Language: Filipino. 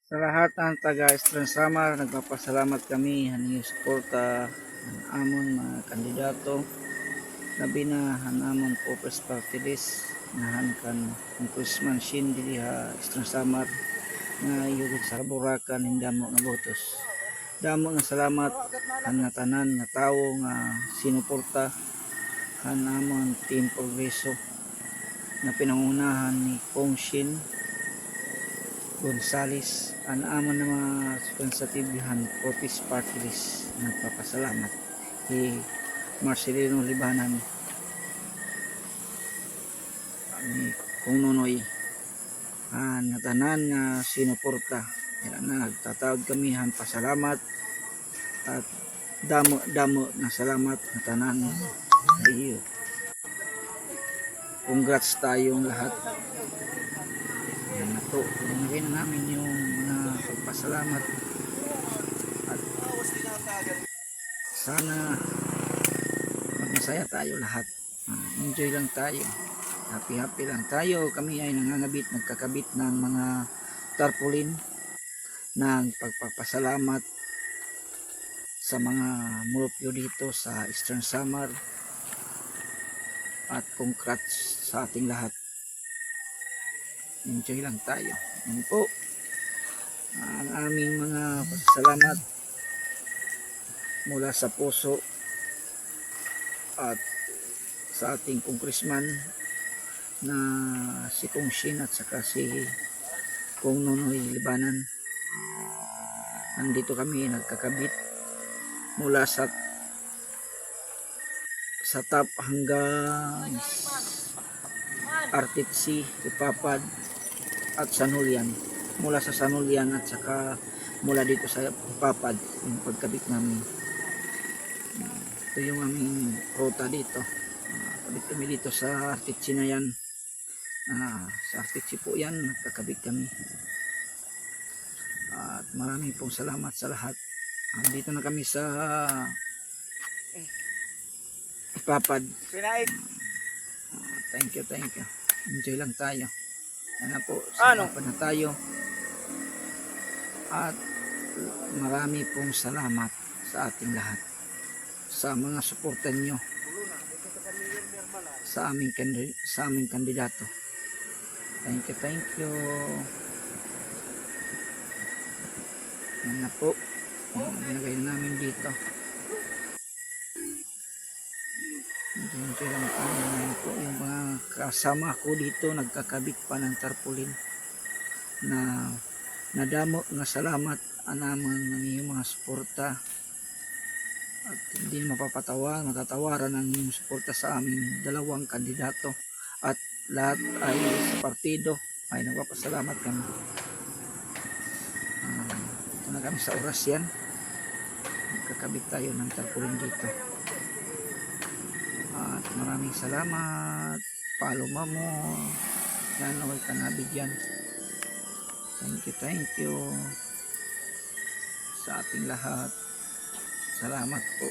Sa lahat ng taga-Eastern Samar, nagpapasalamat kami haning suporta ng amon mga kandidato. Labi na hanamon po press party list nahan kan Congressman Shin dili ha Eastern Samar nga yugod sa Burakan hindamo nga botos. Damo nga salamat nga tanan nga tawo nga sinuporta hanamon Team Progreso na pinangunahan ni Kong Shin Gonzales ang amon na mga konsatibihan Corpus Party List. Nagpapasalamat kay Marcelino Libanan ni Kung Nonoy nga tanan nga sinuporta. Nagtatawag kami han pasalamat at damo na salamat na tanan iyo. Congrats tayong lahat. Yan na po, pinagay na namin yung mga pagpasalamat at sana masaya tayo lahat. Enjoy lang tayo, happy lang tayo. Kami ay nagkakabit ng mga tarpaulin ng pagpapasalamat sa mga mulupyo dito sa Eastern Samar at congrats sa ating lahat. Enjoy lang tayo. Yan po ang aming mga pasalamat mula sa puso at sa ating congressman na si Kong Shin at saka si Kong Nonoy Libanan. Nandito kami nagkakabit mula sa top hanggang Artitsi, Ipapad at Sanulyan. Mula sa Sanulyan at saka mula dito sa Ipapad yung pagkabit namin. Ito yung aming ruta dito. Kabit kami dito sa Artitsi na yan. Sa Artitsi po yan, nagkakabit kami. At maraming pong salamat sa lahat. Dito na kami sa Ipapad. Thank you. Enjoy lang tayo. Yan na po. Ipapad na tayo. At marami pong salamat sa ating lahat. Sa mga suportan nyo. Sa aming kandidato. Thank you. Yan na po. Ginagay na namin dito. Enjoy lang tayo. Yan po yung mga kasama ko dito. Nagkakabit pa ng tarpaulin. Na nadamo nga salamat anamang ng iyong mga suporta. At hindi matatawaran ang iyong suporta sa aming dalawang kandidato. At lahat ay sa partido ay nagpapasalamat kami. Ito na kami sa oras yan. Nagkakabit tayo ng tarpaulin dito. At maraming salamat. Paloma mo. Yan, okay ka nabigyan. Thank you sa ating lahat. Salamat po.